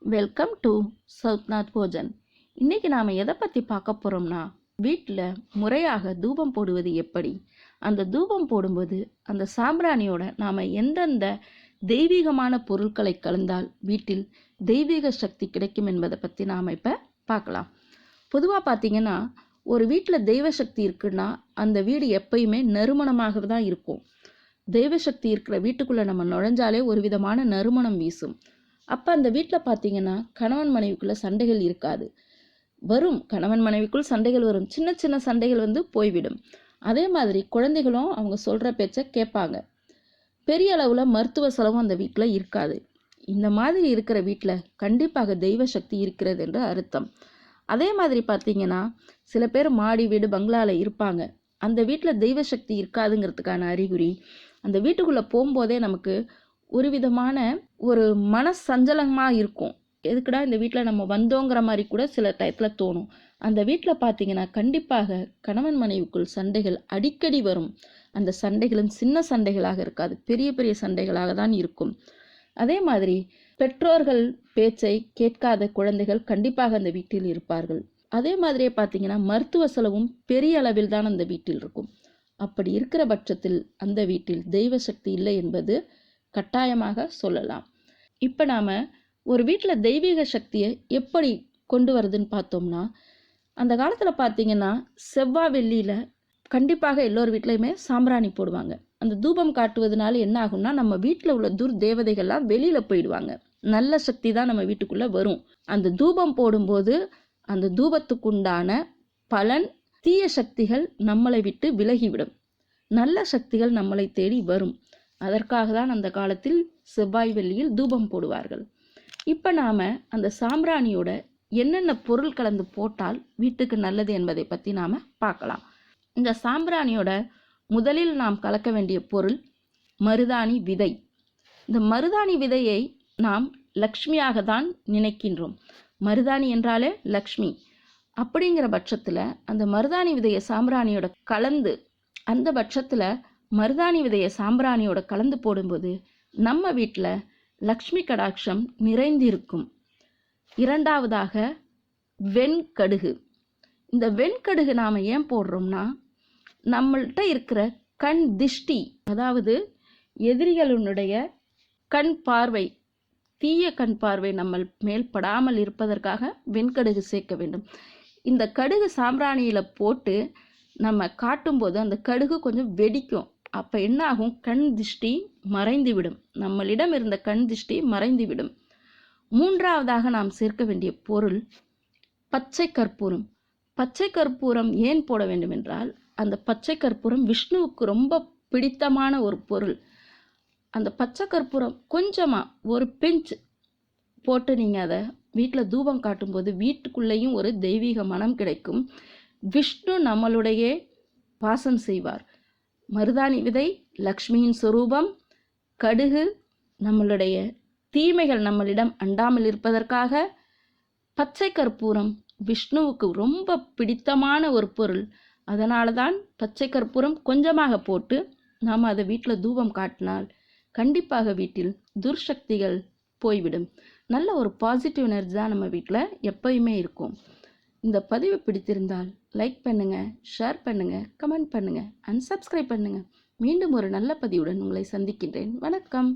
Welcome to சவுத்நாத் Bhojan. இன்றைக்கி நாம் எதை பற்றி பார்க்க போகிறோம்னா, வீட்டில் முறையாக தூபம் போடுவது எப்படி, அந்த தூபம் போடும்போது அந்த சாம்பிராணியோட நாம் எந்தெந்த தெய்வீகமான பொருட்களை கலந்தால் வீட்டில் தெய்வீக சக்தி கிடைக்கும் என்பதை பற்றி நாம் இப்போ பார்க்கலாம். பொதுவாக பார்த்திங்கன்னா, ஒரு வீட்டில் தெய்வ சக்தி இருக்குன்னா அந்த வீடு எப்பயுமே நறுமணமாக தான் இருக்கும். தெய்வ சக்தி இருக்கிற வீட்டுக்குள்ளே நம்ம நுழைஞ்சாலே ஒரு விதமான நறுமணம் வீசும். அப்போ அந்த வீட்டில் பார்த்தீங்கன்னா கணவன் மனைவிக்குள்ளே சண்டைகள் இருக்காது. கணவன் மனைவிக்குள் சண்டைகள் வரும், சின்ன சின்ன சண்டைகள் போய்விடும். அதே மாதிரி குழந்தைகளும் அவங்க சொல்கிற பேச்சை கேட்பாங்க. பெரிய அளவில் மருத்துவ செலவும் அந்த வீட்டில் இருக்காது. இந்த மாதிரி இருக்கிற வீட்டில் கண்டிப்பாக தெய்வ சக்தி இருக்கிறது என்று அர்த்தம். அதே மாதிரி பார்த்தீங்கன்னா, சில பேர் மாடி வீடு பங்களாவில் இருப்பாங்க. அந்த வீட்டில் தெய்வ சக்தி இருக்காதுங்கிறதுக்கான அறிகுறி அந்த வீட்டுக்குள்ளே போகும்போதே நமக்கு ஒரு விதமான ஒரு மன சஞ்சலமாக இருக்கும். எதுக்குடா இந்த வீட்டில் நம்ம வந்தோங்கிற மாதிரி கூட சில டயத்தில் தோணும். அந்த வீட்டில் பார்த்தீங்கன்னா கண்டிப்பாக கணவன் மனைவிக்குள் சண்டைகள் அடிக்கடி வரும். அந்த சண்டைகளும் சின்ன சண்டைகளாக இருக்காது, பெரிய பெரிய சண்டைகளாக தான் இருக்கும். அதே மாதிரி பெற்றோர்கள் பேச்சை கேட்காத குழந்தைகள் கண்டிப்பாக அந்த வீட்டில் இருப்பார்கள். அதே மாதிரியே பார்த்தீங்கன்னா மருத்துவ செலவும் பெரிய அளவில் தான் அந்த வீட்டில் இருக்கும். அப்படி இருக்கிற பட்சத்தில் அந்த வீட்டில் தெய்வ சக்தி இல்லை என்பது கட்டாயமாக சொல்லலாம். இப்போ நாம் ஒரு வீட்டில் தெய்வீக சக்தியை எப்படி கொண்டு வருதுன்னு பார்த்தோம்னா, அந்த காலத்தில் பார்த்தீங்கன்னா செவ்வாய் வெள்ளியில் கண்டிப்பாக எல்லோரு வீட்லையுமே சாம்பிராணி போடுவாங்க. அந்த தூபம் காட்டுவதனால என்ன ஆகும்னா, நம்ம வீட்டில் உள்ள தேவதைகள்லாம் வெளியில் போயிடுவாங்க. நல்ல சக்தி தான் நம்ம வீட்டுக்குள்ளே வரும். அந்த தூபம் போடும்போது அந்த தூபத்துக்குண்டான பலன், தீய சக்திகள் நம்மளை விட்டு விலகிவிடும், நல்ல சக்திகள் நம்மளை தேடி வரும். அதற்காக தான் அந்த காலத்தில் செவ்வாய் வெள்ளியில் தூபம் போடுவார்கள். இப்போ நாம் அந்த சாம்பிராணியோட என்னென்ன பொருள் கலந்து போட்டால் வீட்டுக்கு நல்லது என்பதை பற்றி நாம் பார்க்கலாம். இந்த சாம்பிராணியோட முதலில் நாம் கலக்க வேண்டிய பொருள் மருதாணி விதை. இந்த மருதாணி விதையை நாம் லக்ஷ்மியாக தான் நினைக்கின்றோம். மருதாணி என்றாலே லக்ஷ்மி. அப்படிங்கிற பட்சத்தில் அந்த மருதாணி விதையை சாம்பிராணியோட கலந்து, அந்த பட்சத்தில் மருதாணி விதையை சாம்பிராணியோட கலந்து போடும்போது நம்ம வீட்டில் லக்ஷ்மி கடாட்சம் நிறைந்திருக்கும். இரண்டாவதாக வெண்கடுகு. இந்த வெண்கடுகு நாம் ஏன் போடுறோம்னா, நம்மள்கிட்ட இருக்கிற கண் திஷ்டி, அதாவது எதிரிகளுடைய கண் பார்வை, தீய கண் பார்வை நம்ம மேல் படாமல் இருப்பதற்காக வெண்கடுகு சேர்க்க வேண்டும். இந்த கடுகு சாம்பிராணியில் போட்டு நம்ம காட்டும்போது அந்த கடுகு கொஞ்சம் வெடிக்கும். அப்போ என்ன ஆகும், கண் திஷ்டி மறைந்துவிடும், நம்மளிடம் இருந்த கண் திஷ்டி மறைந்துவிடும். மூன்றாவதாக நாம் சேர்க்க வேண்டிய பொருள் பச்சை கற்பூரம். பச்சை கற்பூரம் ஏன் போட வேண்டும் என்றால், அந்த பச்சை கற்பூரம் விஷ்ணுவுக்கு ரொம்ப பிடித்தமான ஒரு பொருள். அந்த பச்சை கற்பூரம் கொஞ்சமாக ஒரு பிஞ்ச் போட்டு நீங்கள் அதை வீட்டில் தூபம் காட்டும்போது வீட்டுக்குள்ளேயும் ஒரு தெய்வீக மனம் கிடைக்கும். விஷ்ணு நம்மளுடைய வாசம் செய்வார். மருதாணி விதை லக்ஷ்மியின் சொரூபம், கடுகு நம்மளுடைய தீமைகள் நம்மளிடம் அண்டாமல் இருப்பதற்காக, பச்சை கற்பூரம் விஷ்ணுவுக்கு ரொம்ப பிடித்தமான ஒரு பொருள். அதனால தான் பச்சை கற்பூரம் கொஞ்சமாக போட்டு நாம் அதை வீட்டில் தூபம் காட்டினால் கண்டிப்பாக வீட்டில் துர்சக்திகள் போய்விடும். நல்ல ஒரு பாசிட்டிவ் எனர்ஜி தான் நம்ம வீட்டில் எப்பயுமே இருக்கும். இந்த பதிவு பிடித்திருந்தால் லைக் பண்ணுங்கள், ஷேர் பண்ணுங்கள், கமெண்ட் பண்ணுங்கள் அண்ட் சப்ஸ்கிரைப் பண்ணுங்கள். மீண்டும் ஒரு நல்ல பதிவுடன் உங்களை சந்திக்கின்றேன். வணக்கம்.